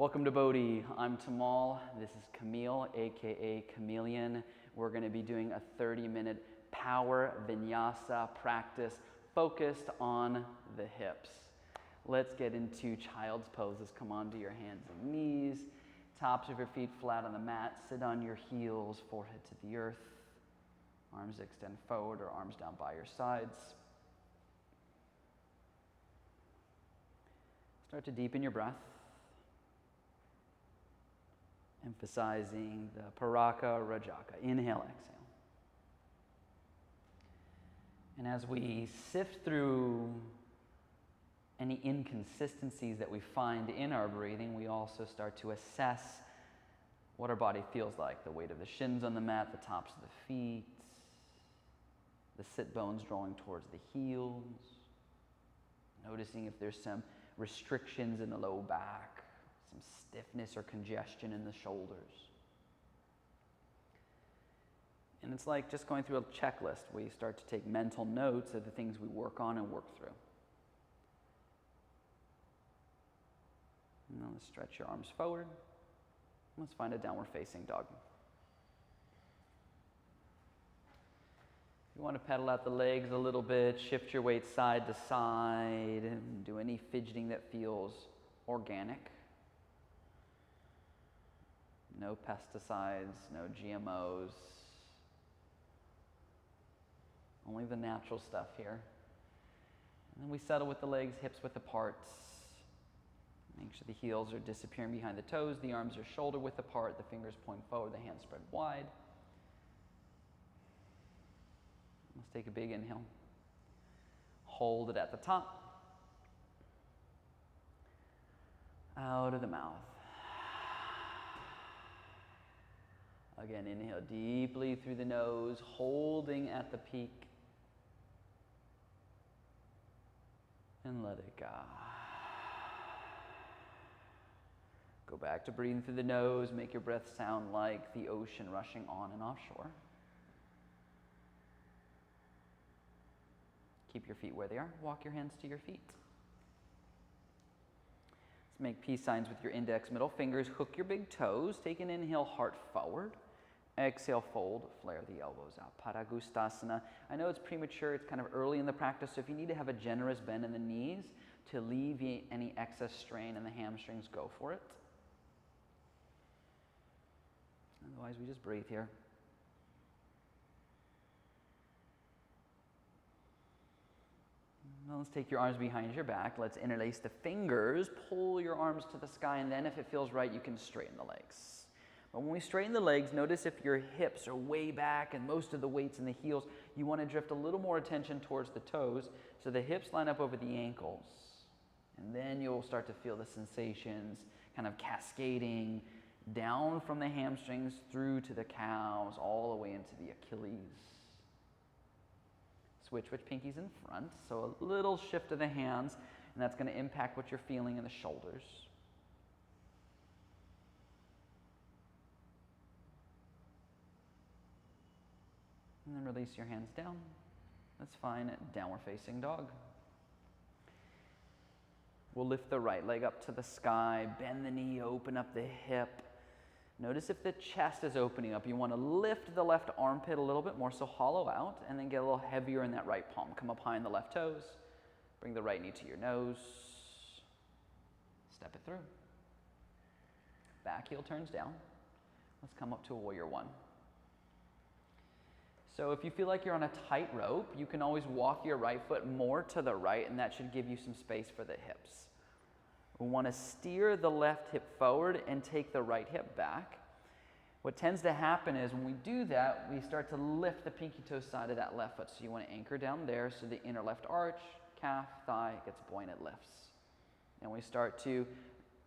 Welcome to BODHI. I'm Tamal. This is Camille, aka Chameleon. We're going to be doing a 30-minute power vinyasa practice focused on the hips. Let's get into child's poses. Come onto your hands and knees, tops of your feet flat on the mat. Sit on your heels, forehead to the earth. Arms extend forward or arms down by your sides. Start to deepen your breath, emphasizing the Paraka Rajaka. Inhale, exhale. And as we sift through any inconsistencies that we find in our breathing, we also start to assess what our body feels like. The weight of the shins on the mat, the tops of the feet, the sit bones drawing towards the heels. Noticing if there's some restrictions in the low back, some stiffness or congestion in the shoulders. And it's like just going through a checklist. We start to take mental notes of the things we work on and work through. Now let's stretch your arms forward. Let's find a downward facing dog. If you want to pedal out the legs a little bit, shift your weight side to side, and do any fidgeting that feels organic. No pesticides, no GMOs. Only the natural stuff here. And then we settle with the legs, hips width apart. Make sure the heels are disappearing behind the toes, the arms are shoulder width apart, the fingers point forward, the hands spread wide. Let's take a big inhale. Hold it at the top. Out of the mouth. Again, inhale deeply through the nose, holding at the peak. And let it go. Go back to breathing through the nose. Make your breath sound like the ocean rushing on and offshore. Keep your feet where they are. Walk your hands to your feet. Let's make peace signs with your index, middle fingers. Hook your big toes. Take an inhale, heart forward. Exhale, fold, flare the elbows out. Padagustasana. I know it's premature, it's kind of early in the practice, so if you need to have a generous bend in the knees to alleviate any excess strain in the hamstrings, go for it. Otherwise, we just breathe here. Now let's take your arms behind your back. Let's interlace the fingers, pull your arms to the sky, and then if it feels right, you can straighten the legs. But when we straighten the legs, notice if your hips are way back and most of the weight's in the heels, you want to drift a little more attention towards the toes so the hips line up over the ankles. And then you'll start to feel the sensations kind of cascading down from the hamstrings through to the calves, all the way into the Achilles. Switch pinkies in front, so a little shift of the hands, and that's going to impact what you're feeling in the shoulders. And then release your hands down. That's fine. Downward facing dog. We'll lift the right leg up to the sky, bend the knee, open up the hip. Notice if the chest is opening up. You want to lift the left armpit a little bit more, so hollow out, and then get a little heavier in that right palm. Come up high in the left toes. Bring the right knee to your nose. Step it through. Back heel turns down. Let's come up to a warrior one. So if you feel like you're on a tightrope, you can always walk your right foot more to the right, and that should give you some space for the hips. We want to steer the left hip forward and take the right hip back. What tends to happen is when we do that, we start to lift the pinky toe side of that left foot. So you want to anchor down there so the inner left arch, calf, thigh gets buoyant, it lifts. And we start to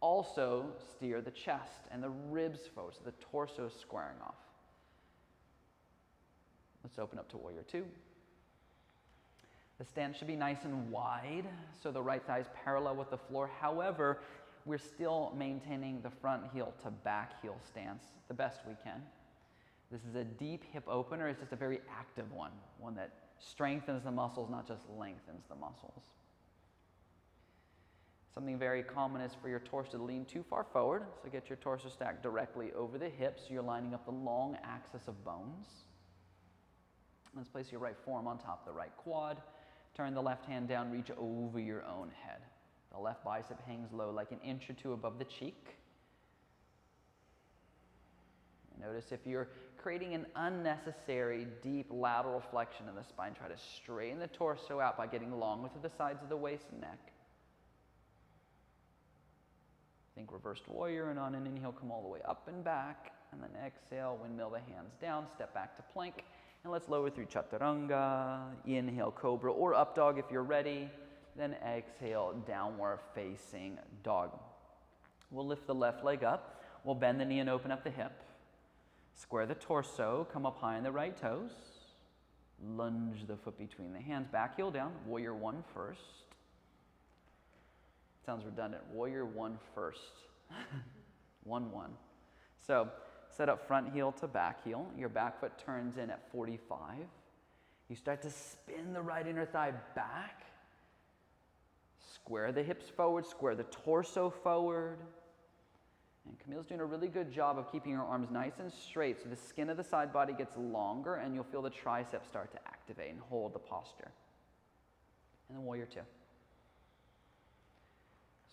also steer the chest and the ribs forward, so the torso is squaring off. Let's open up to warrior two. The stance should be nice and wide, so the right thigh is parallel with the floor. However, we're still maintaining the front heel to back heel stance the best we can. This is a deep hip opener. It's just a very active one that strengthens the muscles, not just lengthens the muscles. Something very common is for your torso to lean too far forward, so get your torso stacked directly over the hips so you're lining up the long axis of bones. Let's place your right forearm on top of the right quad. Turn the left hand down, reach over your own head. The left bicep hangs low like an inch or two above the cheek. Notice if you're creating an unnecessary deep lateral flexion in the spine, try to straighten the torso out by getting long to the sides of the waist and neck. Think reversed warrior, and on an inhale, come all the way up and back, and then exhale, windmill the hands down, step back to plank, and let's lower through chaturanga. Inhale, cobra or up dog if you're ready, then exhale, downward facing dog. We'll lift the left leg up, we'll bend the knee and open up the hip. Square the torso, come up high on the right toes, lunge the foot between the hands, back heel down, warrior one first. Sounds redundant. Warrior one first. 1-1. So set up front heel to back heel. Your back foot turns in at 45. You start to spin the right inner thigh back. Square the hips forward, square the torso forward. And Camille's doing a really good job of keeping her arms nice and straight so the skin of the side body gets longer and you'll feel the triceps start to activate and hold the posture. And then warrior two.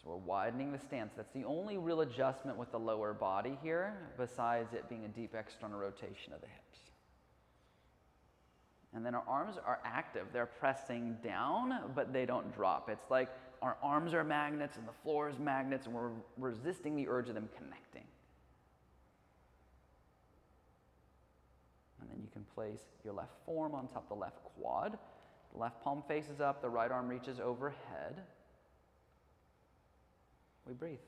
So we're widening the stance. That's the only real adjustment with the lower body here, besides it being a deep external rotation of the hips. And then our arms are active. They're pressing down, but they don't drop. It's like our arms are magnets and the floor is magnets, and we're resisting the urge of them connecting. And then you can place your left forearm on top of the left quad. The left palm faces up, the right arm reaches overhead. We breathe.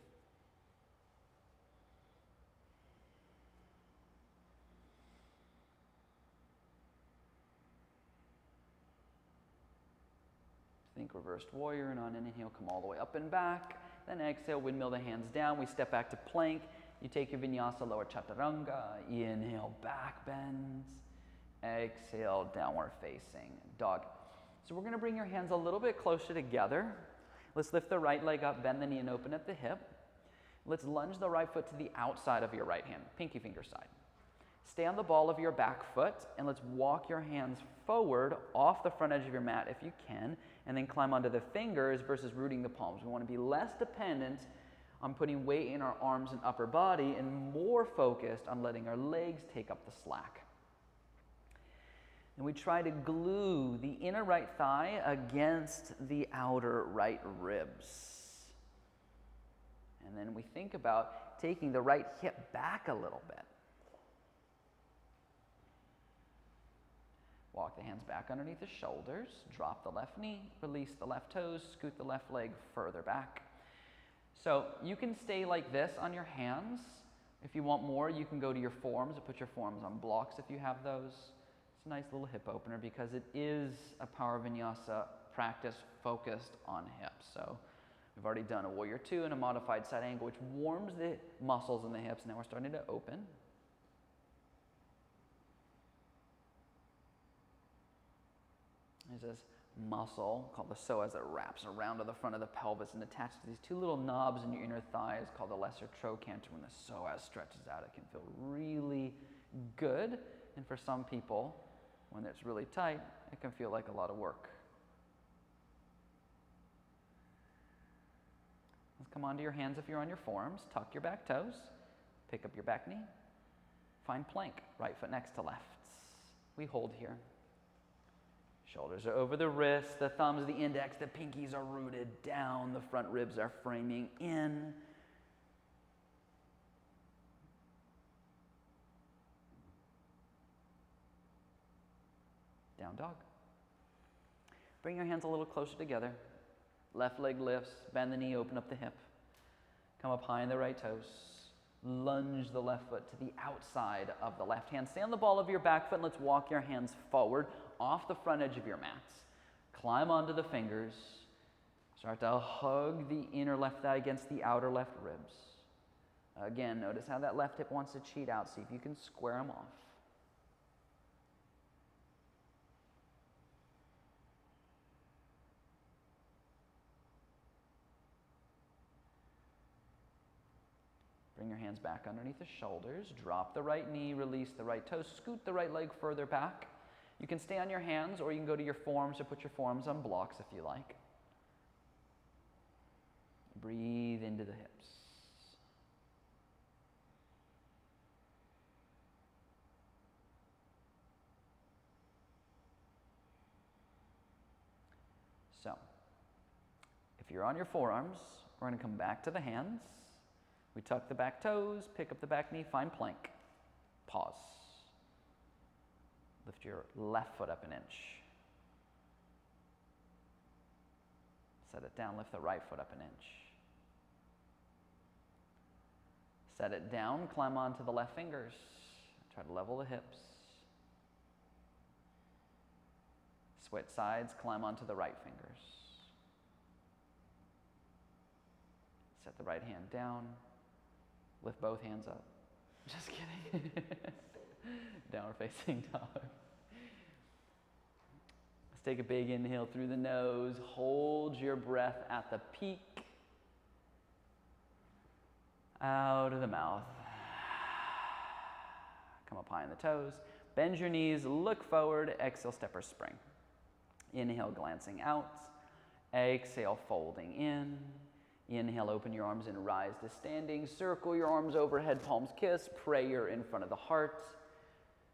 Think reversed warrior, and on an inhale, come all the way up and back. Then exhale, windmill the hands down. We step back to plank. You take your vinyasa, lower chaturanga. Inhale, back bends. Exhale, downward facing dog. So we're going to bring your hands a little bit closer together. Let's lift the right leg up, bend the knee, and open at the hip. Let's lunge the right foot to the outside of your right hand, pinky finger side. Stay on the ball of your back foot, and let's walk your hands forward off the front edge of your mat if you can, and then climb onto the fingers versus rooting the palms. We want to be less dependent on putting weight in our arms and upper body and more focused on letting our legs take up the slack. And we try to glue the inner right thigh against the outer right ribs. And then we think about taking the right hip back a little bit. Walk the hands back underneath the shoulders, drop the left knee, release the left toes, scoot the left leg further back. So you can stay like this on your hands. If you want more, you can go to your forearms and put your forearms on blocks if you have those. It's a nice little hip opener because it is a power vinyasa practice focused on hips. So we've already done a warrior two and a modified side angle, which warms the muscles in the hips. Now we're starting to open. There's this muscle called the psoas that wraps around to the front of the pelvis and attaches to these two little knobs in your inner thighs called the lesser trochanter. When the psoas stretches out, it can feel really good. And for some people, when it's really tight, it can feel like a lot of work. Let's come onto your hands if you're on your forearms. Tuck your back toes. Pick up your back knee. Find plank, right foot next to left. We hold here. Shoulders are over the wrists, the thumbs, the index, the pinkies are rooted down, the front ribs are framing in. Down dog. Bring your hands a little closer together. Left leg lifts, bend the knee, open up the hip. Come up high in the right toes. Lunge the left foot to the outside of the left hand. Stay on the ball of your back foot and let's walk your hands forward off the front edge of your mats. Climb onto the fingers. Start to hug the inner left thigh against the outer left ribs. Again, notice how that left hip wants to cheat out. See if you can square them off. Bring your hands back underneath the shoulders. Drop the right knee, release the right toe. Scoot the right leg further back. You can stay on your hands or you can go to your forearms or put your forearms on blocks if you like. Breathe into the hips. So, if you're on your forearms, we're going to come back to the hands. We tuck the back toes, pick up the back knee, find plank. Pause. Lift your left foot up an inch. Set it down, lift the right foot up an inch. Set it down, climb onto the left fingers. Try to level the hips. Switch sides, climb onto the right fingers. Set the right hand down. Lift both hands up. Just kidding. Downward facing dog. Let's take a big inhale through the nose. Hold your breath at the peak. Out of the mouth. Come up high on the toes. Bend your knees, look forward. Exhale, step or spring. Inhale, glancing out. Exhale, folding in. Inhale, open your arms and rise to standing. Circle your arms overhead, palms kiss. Prayer in front of the heart.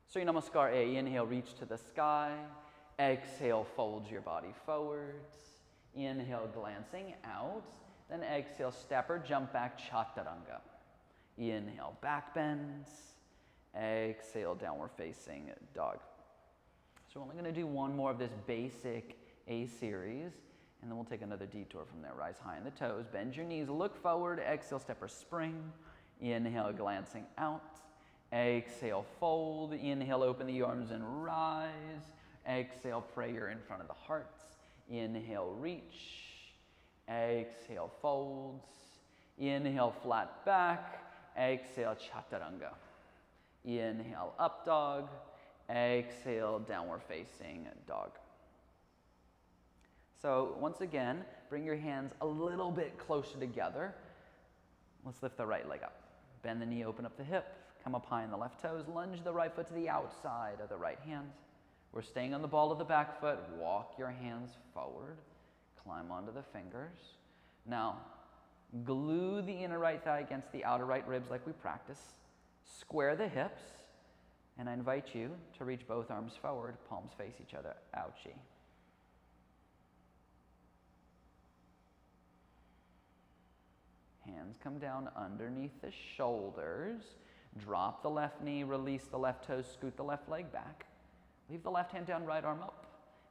Surya Namaskar A. Inhale, reach to the sky. Exhale, fold your body forwards. Inhale, glancing out. Then exhale, step or jump back, Chaturanga. Inhale, back bends. Exhale, downward facing dog. So we're only going to do one more of this basic A series. And then we'll take another detour from there. Rise high on the toes. Bend your knees. Look forward. Exhale, step or spring. Inhale, glancing out. Exhale, fold. Inhale, open the arms and rise. Exhale, prayer in front of the heart. Inhale, reach. Exhale, folds. Inhale, flat back. Exhale, Chaturanga. Inhale, up dog. Exhale, downward facing dog. So once again, bring your hands a little bit closer together. Let's lift the right leg up. Bend the knee, open up the hip. Come up high on the left toes. Lunge the right foot to the outside of the right hand. We're staying on the ball of the back foot. Walk your hands forward. Climb onto the fingers. Now, glue the inner right thigh against the outer right ribs like we practice. Square the hips. And I invite you to reach both arms forward. Palms face each other. Ouchie. Hands come down underneath the shoulders. Drop the left knee, release the left toes, scoot the left leg back. Leave the left hand down, right arm up.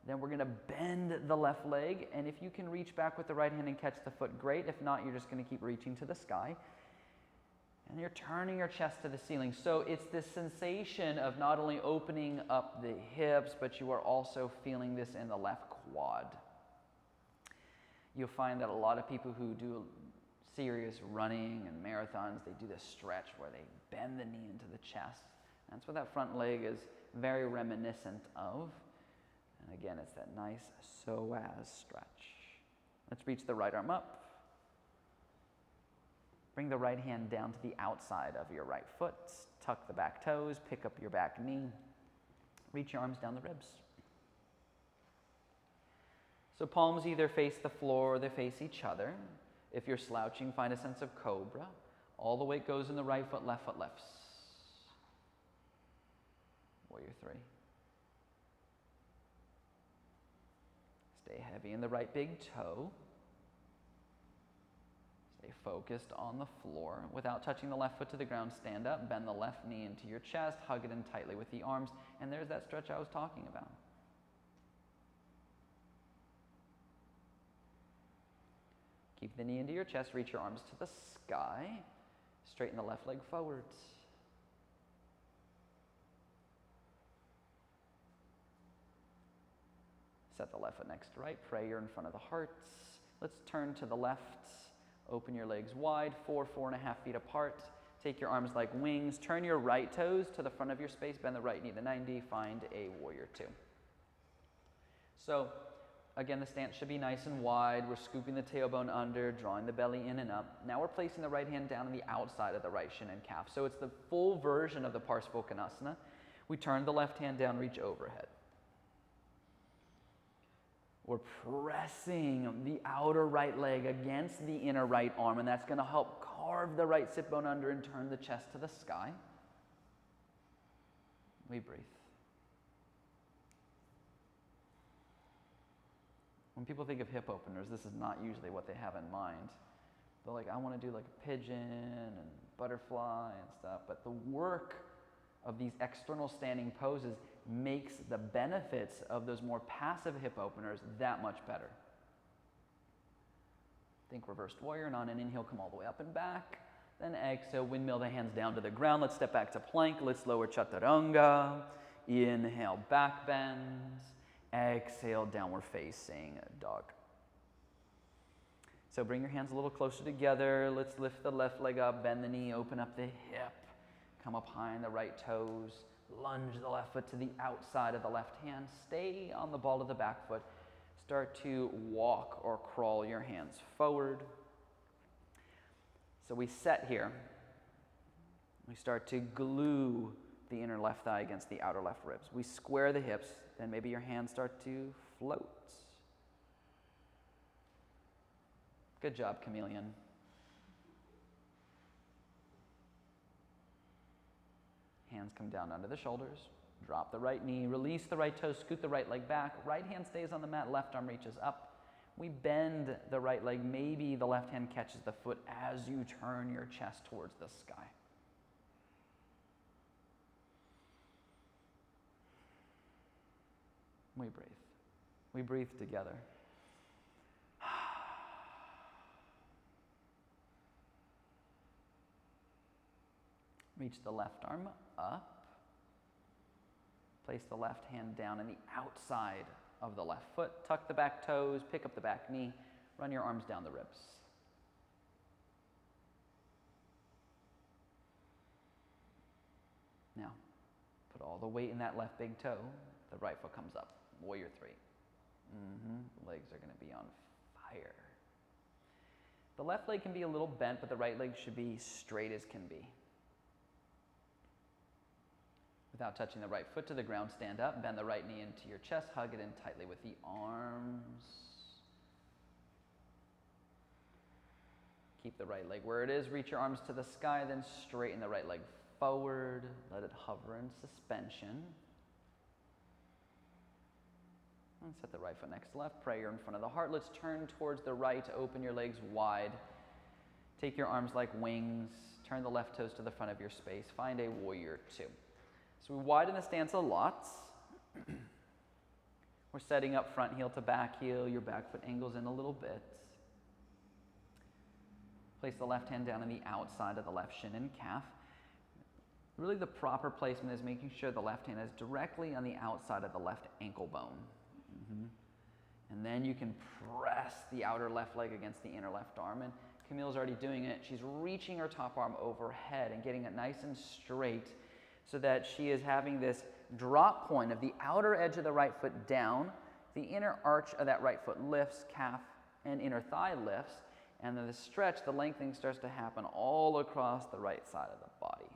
Then we're going to bend the left leg, and if you can reach back with the right hand and catch the foot, great. If not, you're just going to keep reaching to the sky. And you're turning your chest to the ceiling. So it's this sensation of not only opening up the hips, but you are also feeling this in the left quad. You'll find that a lot of people who do serious running and marathons, they do this stretch where they bend the knee into the chest. That's what that front leg is very reminiscent of. And again, it's that nice psoas stretch. Let's reach the right arm up. Bring the right hand down to the outside of your right foot. Tuck the back toes, pick up your back knee. Reach your arms down the ribs. So palms either face the floor or they face each other. If you're slouching, find a sense of cobra. All the weight goes in the right foot lifts. Warrior 3. Stay heavy in the right big toe. Stay focused on the floor. Without touching the left foot to the ground, stand up, bend the left knee into your chest, hug it in tightly with the arms, and there's that stretch I was talking about. Keep the knee into your chest, reach your arms to the sky. Straighten the left leg forwards. Set the left foot next to right, prayer in front of the heart. Let's turn to the left. Open your legs wide, 4.5 feet apart. Take your arms like wings. Turn your right toes to the front of your space. Bend the right knee to 90. Find a warrior 2. So Again, the stance should be nice and wide. We're scooping the tailbone under, drawing the belly in and up. Now we're placing the right hand down on the outside of the right shin and calf. So it's the full version of the Parsvottanasana. We turn the left hand down, reach overhead. We're pressing the outer right leg against the inner right arm, and that's going to help carve the right sit bone under and turn the chest to the sky. We breathe. When people think of hip openers, this is not usually what they have in mind. They're like, I want to do like a pigeon and butterfly and stuff, but the work of these external standing poses makes the benefits of those more passive hip openers that much better. Think reversed warrior, and on an inhale, come all the way up and back. Then exhale, windmill the hands down to the ground. Let's step back to plank. Let's lower chaturanga. Inhale, back bends. Exhale, downward facing dog. So bring your hands a little closer together. Let's lift the left leg up, bend the knee, open up the hip. Come up high on the right toes. Lunge the left foot to the outside of the left hand. Stay on the ball of the back foot. Start to walk or crawl your hands forward. So we set here. We start to glue the inner left thigh against the outer left ribs. We square the hips, then maybe your hands start to float. Good job, chameleon. Hands come down under the shoulders. Drop the right knee, release the right toe, scoot the right leg back. Right hand stays on the mat, left arm reaches up. We bend the right leg. Maybe the left hand catches the foot as you turn your chest towards the sky. We breathe. We breathe together. Reach the left arm up. Place the left hand down on the outside of the left foot. Tuck the back toes, pick up the back knee. Run your arms down the ribs. Now, put all the weight in that left big toe. The right foot comes up. Warrior three. Legs are going to be on fire. The left leg can be a little bent, but the right leg should be straight as can be. Without touching the right foot to the ground, stand up, bend the right knee into your chest, hug it in tightly with the arms. Keep the right leg where it is, reach your arms to the sky, then straighten the right leg forward, let it hover in suspension. And set the right foot next to left, prayer in front of the heart. Let's turn towards the right, open your legs wide. Take your arms like wings, turn the left toes to the front of your space, find a warrior two. So we widen the stance a lot. We're setting up front heel to back heel. Your back foot angles in a little bit. Place the left hand down on the outside of the left shin and calf. Really the proper placement is making sure the left hand is directly on the outside of the left ankle bone. And then you can press the outer left leg against the inner left arm. And Camille's already doing it. She's reaching her top arm overhead and getting it nice and straight, so that she is having this drop point of the outer edge of the right foot down, the inner arch of that right foot lifts, calf and inner thigh lifts, and then the stretch, the lengthening starts to happen all across the right side of the body.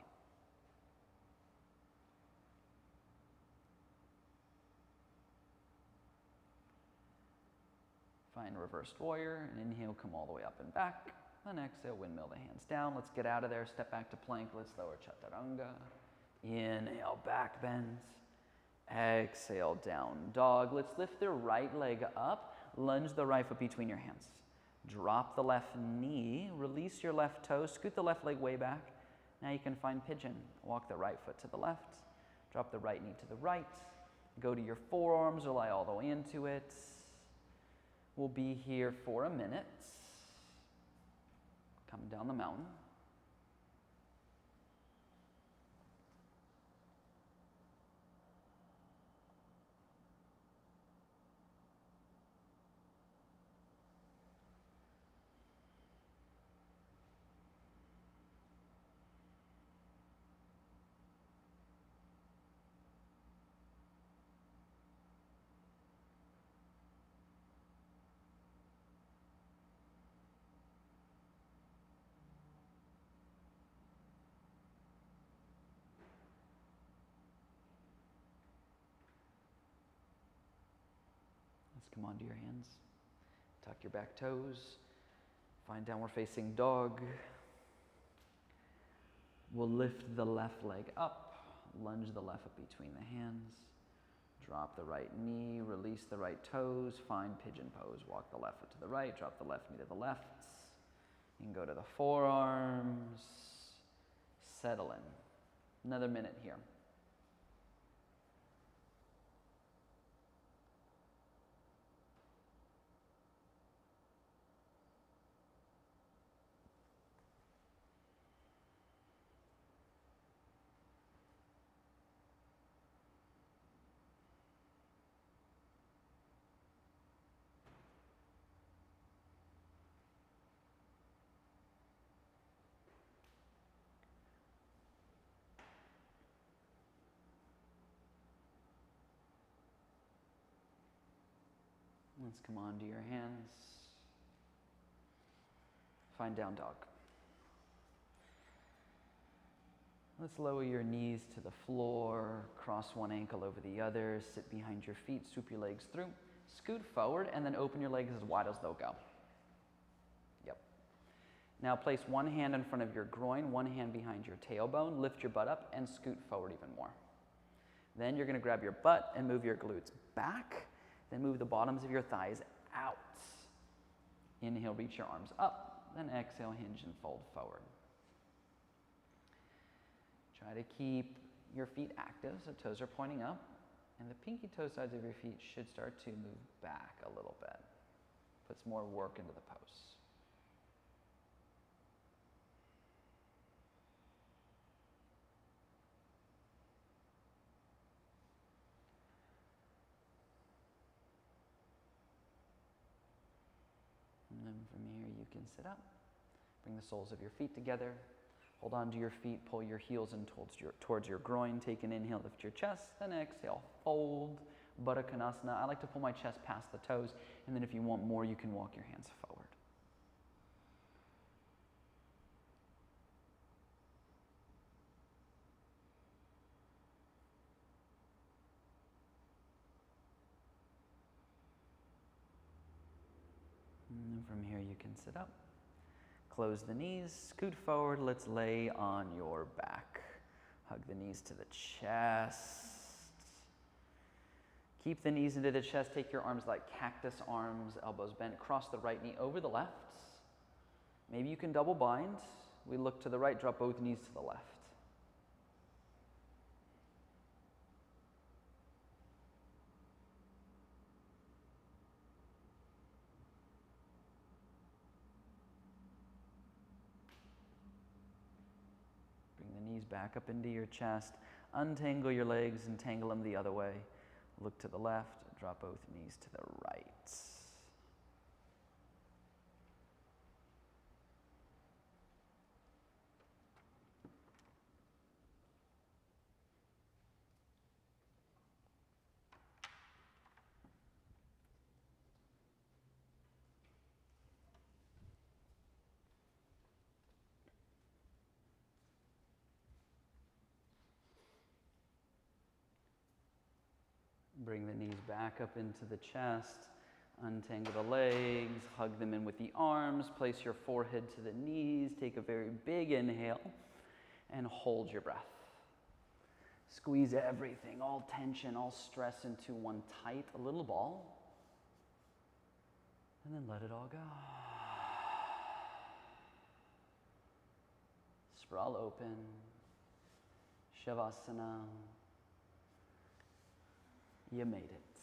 Find reversed warrior, and inhale, come all the way up and back. Then exhale, windmill the hands down. Let's get out of there, step back to plank. Let's lower chaturanga. Inhale, back bends. Exhale, down dog. Let's lift the right leg up. Lunge the right foot between your hands. Drop the left knee. Release your left toe. Scoot the left leg way back. Now you can find pigeon. Walk the right foot to the left. Drop the right knee to the right. Go to your forearms or lie all the way into it. We'll be here for a minute. Come down the mountain. Let's come onto your hands. Tuck your back toes. Find downward facing dog. We'll lift the left leg up, lunge the left up between the hands, drop the right knee, release the right toes, find pigeon pose. Walk the left foot to the right, drop the left knee to the left. You can go to the forearms, settle in. Another minute here. Let's come onto your hands. Find down dog. Let's lower your knees to the floor, cross one ankle over the other, sit behind your feet, swoop your legs through, scoot forward, and then open your legs as wide as they'll go. Yep. Now place one hand in front of your groin, one hand behind your tailbone, lift your butt up, and scoot forward even more. Then you're going to grab your butt and move your glutes back. Then move the bottoms of your thighs out. Inhale, reach your arms up. Then exhale, hinge and fold forward. Try to keep your feet active so toes are pointing up. And the pinky toe sides of your feet should start to move back a little bit. Puts more work into the pose. And then from here you can sit up. Bring the soles of your feet together. Hold on to your feet, pull your heels in towards your groin. Take an inhale, lift your chest, then exhale, fold, Baddha Konasana. I like to pull my chest past the toes, and then if you want more, you can walk your hands forward. And then from here you can sit up. Close the knees, scoot forward, let's lay on your back. Hug the knees to the chest. Keep the knees into the chest, take your arms like cactus arms, elbows bent, cross the right knee over the left. Maybe you can double bind. We look to the right, drop both knees to the left. Knees back up into your chest. Untangle your legs and tangle them the other way. Look to the left, drop both knees to the right. Bring the knees back up into the chest. Untangle the legs, hug them in with the arms. Place your forehead to the knees. Take a very big inhale and hold your breath. Squeeze everything, all tension, all stress into one tight little ball. And then let it all go. Sprawl open. Savasana. You made it.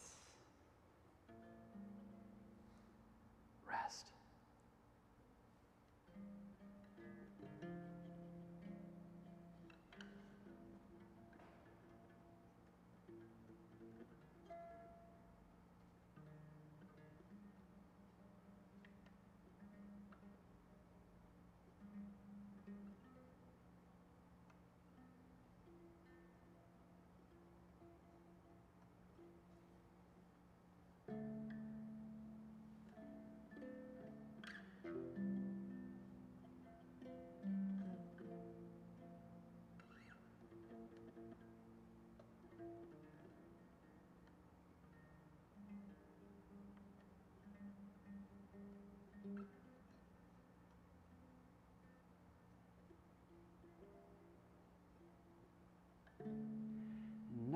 Rest.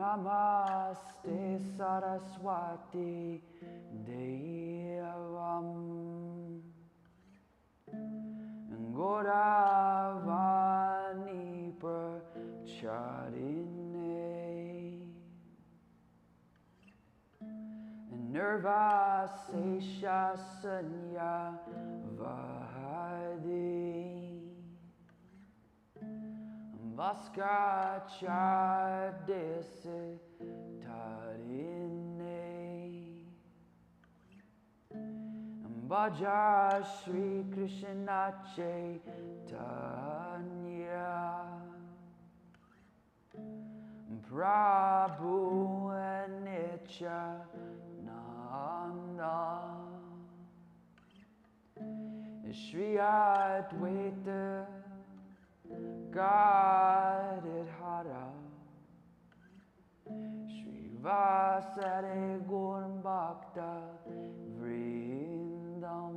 Namaste Saraswati Devam Gauravani Pracharine Nirvasesha Sanya Vahadi Vaskachadese Tarine Bhaja Shri Krishna Chaitanya Prabhu Nityananda Shri Advaita Gadadhara Shri Vasari Gaur Bhakta Vrindam.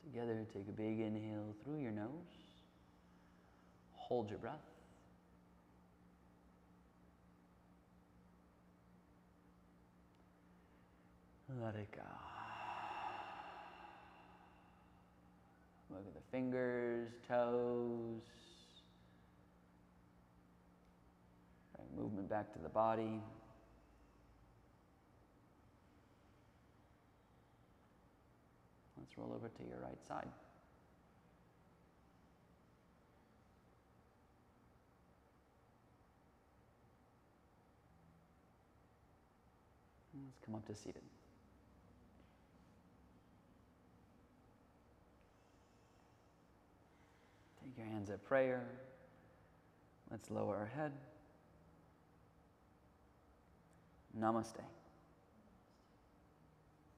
Together, take a big inhale through your nose. Hold your breath. Let it go. Look at the fingers, toes. Right, movement back to the body. Let's roll over to your right side. Let's come up to seated. Take your hands at prayer. Let's lower our head. Namaste.